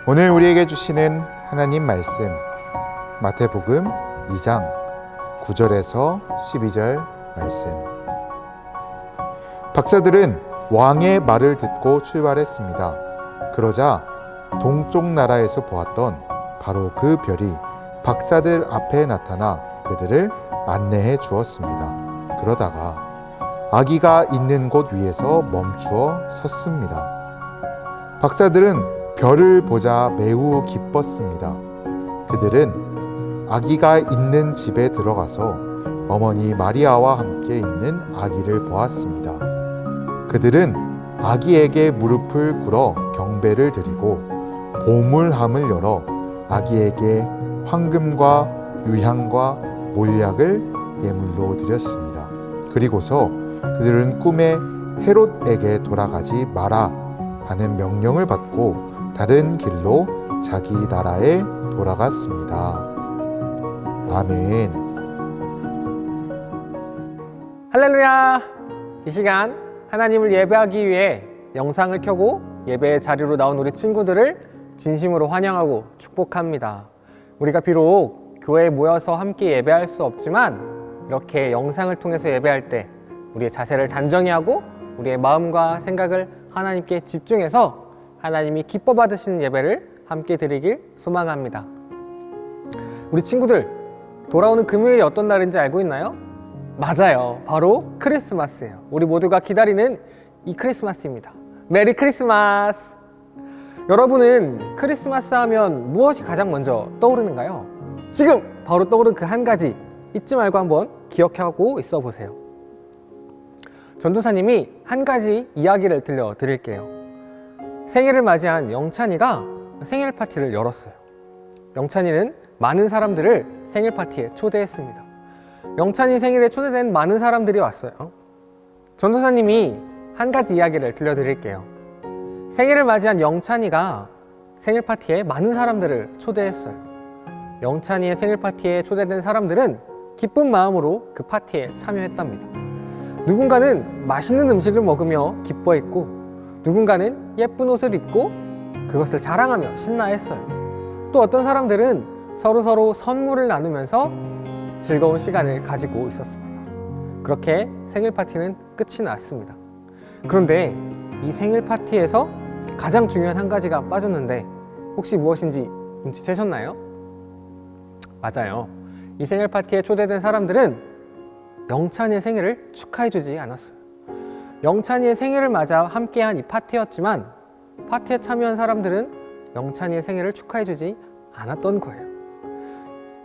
오늘 우리에게 주시는 하나님 말씀 마태복음 2장 9절에서 12절 말씀. 박사들은 왕의 말을 듣고 출발했습니다. 그러자 동쪽 나라에서 보았던 바로 그 별이 박사들 앞에 나타나 그들을 안내해 주었습니다. 그러다가 아기가 있는 곳 위에서 멈추어 섰습니다. 박사들은 별을 보자 매우 기뻤습니다. 그들은 아기가 있는 집에 들어가서 어머니 마리아와 함께 있는 아기를 보았습니다. 그들은 아기에게 무릎을 꿇어 경배를 드리고 보물함을 열어 아기에게 황금과 유향과 몰약을 예물로 드렸습니다. 그리고서 그들은 꿈에 헤롯에게 돌아가지 마라 하는 명령을 받고 다른 길로 자기 나라에 돌아갔습니다. 아멘. 할렐루야! 이 시간 하나님을 예배하기 위해 영상을 켜고 예배의 자리로 나온 우리 친구들을 진심으로 환영하고 축복합니다. 우리가 비록 교회에 모여서 함께 예배할 수 없지만 이렇게 영상을 통해서 예배할 때 우리의 자세를 단정히 하고 우리의 마음과 생각을 하나님께 집중해서 하나님이 기뻐 받으시는 예배를 함께 드리길 소망합니다. 우리 친구들, 돌아오는 금요일이 어떤 날인지 알고 있나요? 맞아요. 바로 크리스마스예요. 우리 모두가 기다리는 이 크리스마스입니다. 메리 크리스마스! 여러분은 크리스마스 하면 무엇이 가장 먼저 떠오르는가요? 지금 바로 떠오른 그 한 가지 잊지 말고 한번 기억하고 있어 보세요. 전도사님이 한 가지 이야기를 들려드릴게요. 생일을 맞이한 영찬이가 생일 파티를 열었어요. 영찬이는 많은 사람들을 생일 파티에 초대했습니다. 영찬이 생일에 초대된 많은 사람들이 왔어요. 전도사님이 한 가지 이야기를 들려드릴게요. 생일을 맞이한 영찬이가 생일 파티에 많은 사람들을 초대했어요. 영찬이의 생일 파티에 초대된 사람들은 기쁜 마음으로 그 파티에 참여했답니다. 누군가는 맛있는 음식을 먹으며 기뻐했고, 누군가는 예쁜 옷을 입고 그것을 자랑하며 신나했어요. 또 어떤 사람들은 서로 선물을 나누면서 즐거운 시간을 가지고 있었습니다. 그렇게 생일 파티는 끝이 났습니다. 그런데 이 생일 파티에서 가장 중요한 한 가지가 빠졌는데 혹시 무엇인지 눈치채셨나요? 맞아요. 이 생일 파티에 초대된 사람들은 영찬이의 생일을 축하해주지 않았어요. 영찬이의 생일을 맞아 함께한 이 파티였지만 파티에 참여한 사람들은 영찬이의 생일을 축하해주지 않았던 거예요.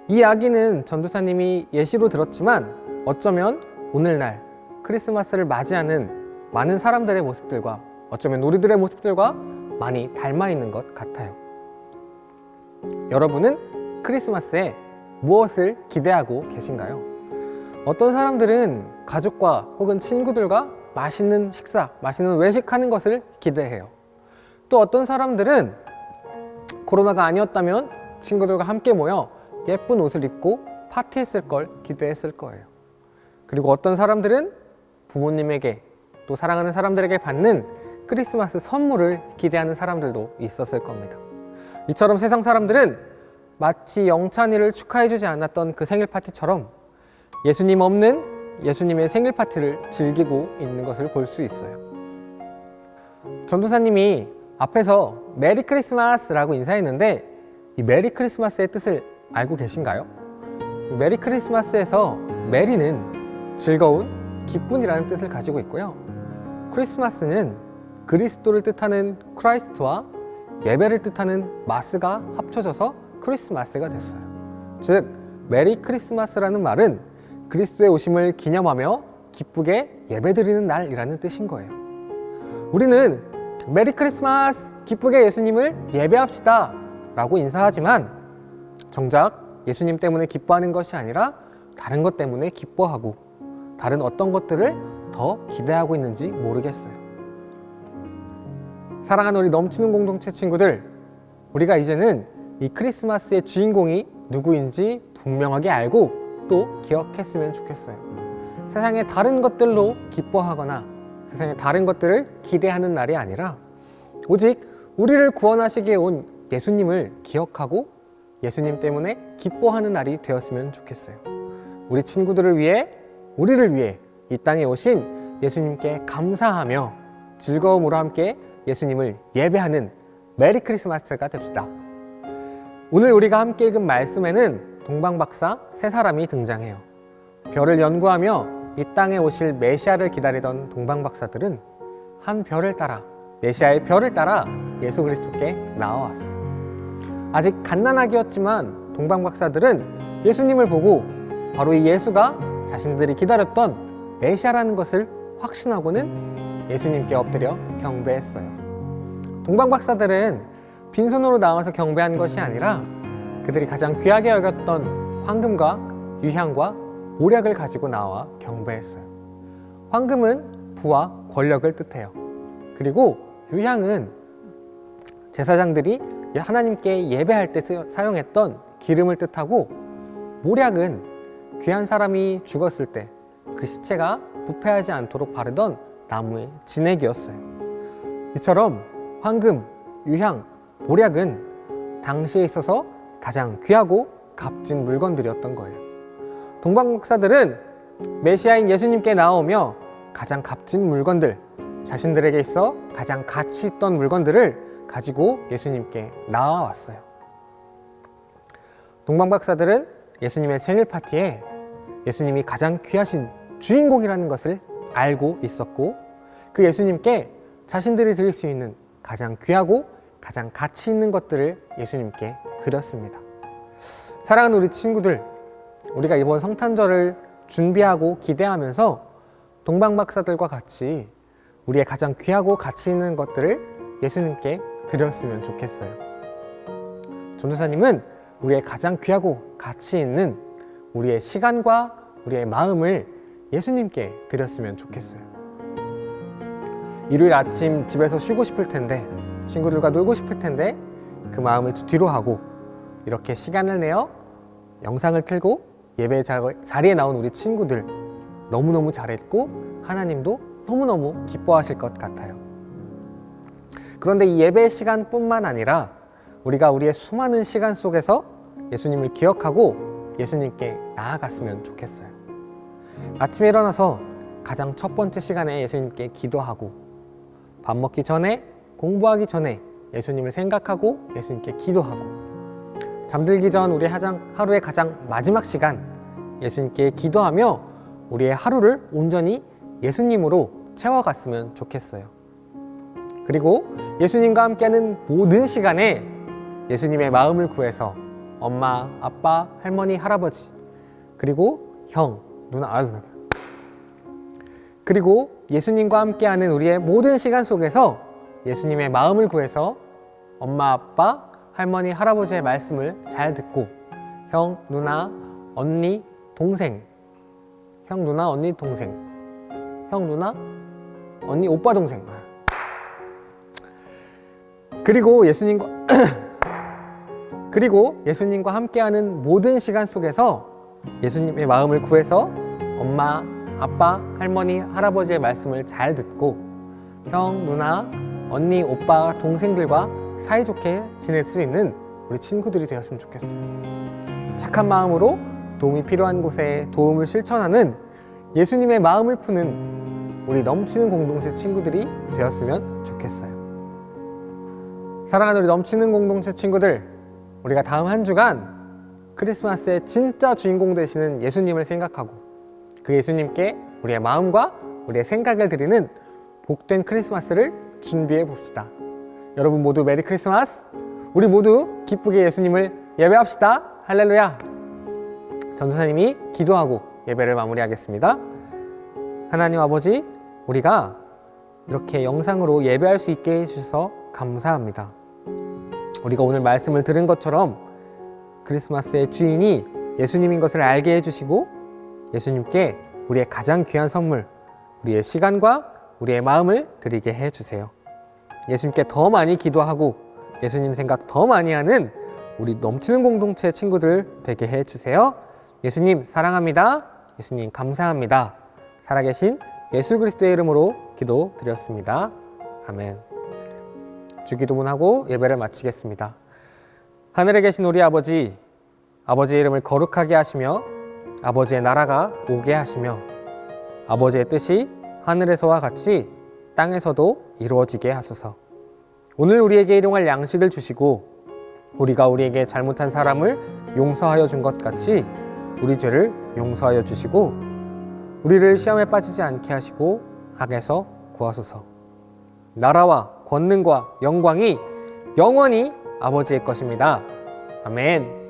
이 이야기는 전도사님이 예시로 들었지만 어쩌면 오늘날 크리스마스를 맞이하는 많은 사람들의 모습들과 어쩌면 우리들의 모습들과 많이 닮아 있는 것 같아요. 여러분은 크리스마스에 무엇을 기대하고 계신가요? 어떤 사람들은 가족과 혹은 친구들과 맛있는 식사, 맛있는 외식하는 것을 기대해요. 또 어떤 사람들은 코로나가 아니었다면 친구들과 함께 모여 예쁜 옷을 입고 파티했을 걸 기대했을 거예요. 그리고 어떤 사람들은 부모님에게 또 사랑하는 사람들에게 받는 크리스마스 선물을 기대하는 사람들도 있었을 겁니다. 이처럼 세상 사람들은 마치 영찬이를 축하해주지 않았던 그 생일 파티처럼 예수님 없는 예수님의 생일 파티를 즐기고 있는 것을 볼 수 있어요. 전도사님이 앞에서 메리 크리스마스라고 인사했는데 이 메리 크리스마스의 뜻을 알고 계신가요? 메리 크리스마스에서 메리는 즐거운, 기쁨이라는 뜻을 가지고 있고요. 크리스마스는 그리스도를 뜻하는 크라이스트와 예배를 뜻하는 마스가 합쳐져서 크리스마스가 됐어요. 즉, 메리 크리스마스라는 말은 그리스도의 오심을 기념하며 기쁘게 예배드리는 날이라는 뜻인 거예요. 우리는 메리 크리스마스, 기쁘게 예수님을 예배합시다 라고 인사하지만 정작 예수님 때문에 기뻐하는 것이 아니라 다른 것 때문에 기뻐하고 다른 어떤 것들을 더 기대하고 있는지 모르겠어요. 사랑하는 우리 넘치는 공동체 친구들, 우리가 이제는 이 크리스마스의 주인공이 누구인지 분명하게 알고 또 기억했으면 좋겠어요. 세상의 다른 것들로 기뻐하거나 세상의 다른 것들을 기대하는 날이 아니라 오직 우리를 구원하시기에 온 예수님을 기억하고 예수님 때문에 기뻐하는 날이 되었으면 좋겠어요. 우리 친구들을 위해, 우리를 위해 이 땅에 오신 예수님께 감사하며 즐거움으로 함께 예수님을 예배하는 메리 크리스마스가 됩시다. 오늘 우리가 함께 읽은 말씀에는 동방박사 세 사람이 등장해요. 별을 연구하며 이 땅에 오실 메시아를 기다리던 동방박사들은 한 별을 따라, 메시아의 별을 따라 예수 그리스도께 나아왔어요. 아직 갓난아기였지만 동방박사들은 예수님을 보고 바로 이 예수가 자신들이 기다렸던 메시아라는 것을 확신하고는 예수님께 엎드려 경배했어요. 동방박사들은 빈손으로 나와서 경배한 것이 아니라 그들이 가장 귀하게 여겼던 황금과 유향과 모략을 가지고 나와 경배했어요. 황금은 부와 권력을 뜻해요. 그리고 유향은 제사장들이 하나님께 예배할 때 사용했던 기름을 뜻하고, 모략은 귀한 사람이 죽었을 때 그 시체가 부패하지 않도록 바르던 나무의 진액이었어요. 이처럼 황금, 유향, 모략은 당시에 있어서 가장 귀하고 값진 물건들이었던 거예요. 동방박사들은 메시아인 예수님께 나오며 가장 값진 물건들, 자신들에게 있어 가장 가치 있던 물건들을 가지고 예수님께 나아왔어요. 동방박사들은 예수님의 생일 파티에 예수님이 가장 귀하신 주인공이라는 것을 알고 있었고, 그 예수님께 자신들이 드릴 수 있는 가장 귀하고 가장 가치 있는 것들을 예수님께 드렸습니다. 사랑하는 우리 친구들, 우리가 이번 성탄절을 준비하고 기대하면서 동방박사들과 같이 우리의 가장 귀하고 가치 있는 것들을 예수님께 드렸으면 좋겠어요. 전도사님은 우리의 가장 귀하고 가치 있는 우리의 시간과 우리의 마음을 예수님께 드렸으면 좋겠어요. 일요일 아침 집에서 쉬고 싶을 텐데, 친구들과 놀고 싶을 텐데 그 마음을 뒤로 하고 이렇게 시간을 내어 영상을 틀고 예배 자리에 나온 우리 친구들 너무너무 잘했고 하나님도 너무너무 기뻐하실 것 같아요. 그런데 이 예배 시간뿐만 아니라 우리가 우리의 수많은 시간 속에서 예수님을 기억하고 예수님께 나아갔으면 좋겠어요. 아침에 일어나서 가장 첫 번째 시간에 예수님께 기도하고, 밥 먹기 전에, 공부하기 전에 예수님을 생각하고 예수님께 기도하고, 잠들기 전 우리 하루의 가장 마지막 시간 예수님께 기도하며 우리의 하루를 온전히 예수님으로 채워갔으면 좋겠어요. 그리고 예수님과 함께하는 모든 시간에 예수님의 마음을 구해서 엄마, 아빠, 할머니, 할아버지, 그리고 형, 누나, 그리고 예수님과 함께하는 우리의 모든 시간 속에서 예수님의 마음을 구해서 엄마, 아빠, 할머니, 할아버지의 말씀을 잘 듣고 형, 누나, 언니, 동생, 형, 누나, 언니, 동생, 형, 누나, 언니, 오빠, 동생, 그리고 예수님과 함께하는 모든 시간 속에서 예수님의 마음을 구해서 엄마, 아빠, 할머니, 할아버지의 말씀을 잘 듣고 형, 누나, 언니, 오빠, 동생들과 사이좋게 지낼 수 있는 우리 친구들이 되었으면 좋겠어요. 착한 마음으로 도움이 필요한 곳에 도움을 실천하는 예수님의 마음을 푸는 우리 넘치는 공동체 친구들이 되었으면 좋겠어요. 사랑하는 우리 넘치는 공동체 친구들, 우리가 다음 한 주간 크리스마스의 진짜 주인공 되시는 예수님을 생각하고 그 예수님께 우리의 마음과 우리의 생각을 드리는 복된 크리스마스를 준비해 봅시다. 여러분 모두 메리 크리스마스! 우리 모두 기쁘게 예수님을 예배합시다. 할렐루야! 전도사님이 기도하고 예배를 마무리하겠습니다. 하나님 아버지, 우리가 이렇게 영상으로 예배할 수 있게 해주셔서 감사합니다. 우리가 오늘 말씀을 들은 것처럼 크리스마스의 주인이 예수님인 것을 알게 해주시고 예수님께 우리의 가장 귀한 선물, 우리의 시간과 우리의 마음을 드리게 해주세요. 예수님께 더 많이 기도하고 예수님 생각 더 많이 하는 우리 넘치는 공동체 친구들 되게 해주세요. 예수님 사랑합니다. 예수님 감사합니다. 살아계신 예수 그리스도의 이름으로 기도드렸습니다. 아멘. 주기도문하고 예배를 마치겠습니다. 하늘에 계신 우리 아버지, 아버지의 이름을 거룩하게 하시며 아버지의 나라가 오게 하시며 아버지의 뜻이 하늘에서와 같이 땅에서도 이루어지게 하소서. 오늘 우리에게 일용할 양식을 주시고 우리가 우리에게 잘못한 사람을 용서하여 준 것 같이 우리 죄를 용서하여 주시고 우리를 시험에 빠지지 않게 하시고 악에서 구하소서. 나라와 권능과 영광이 영원히 아버지의 것입니다. 아멘.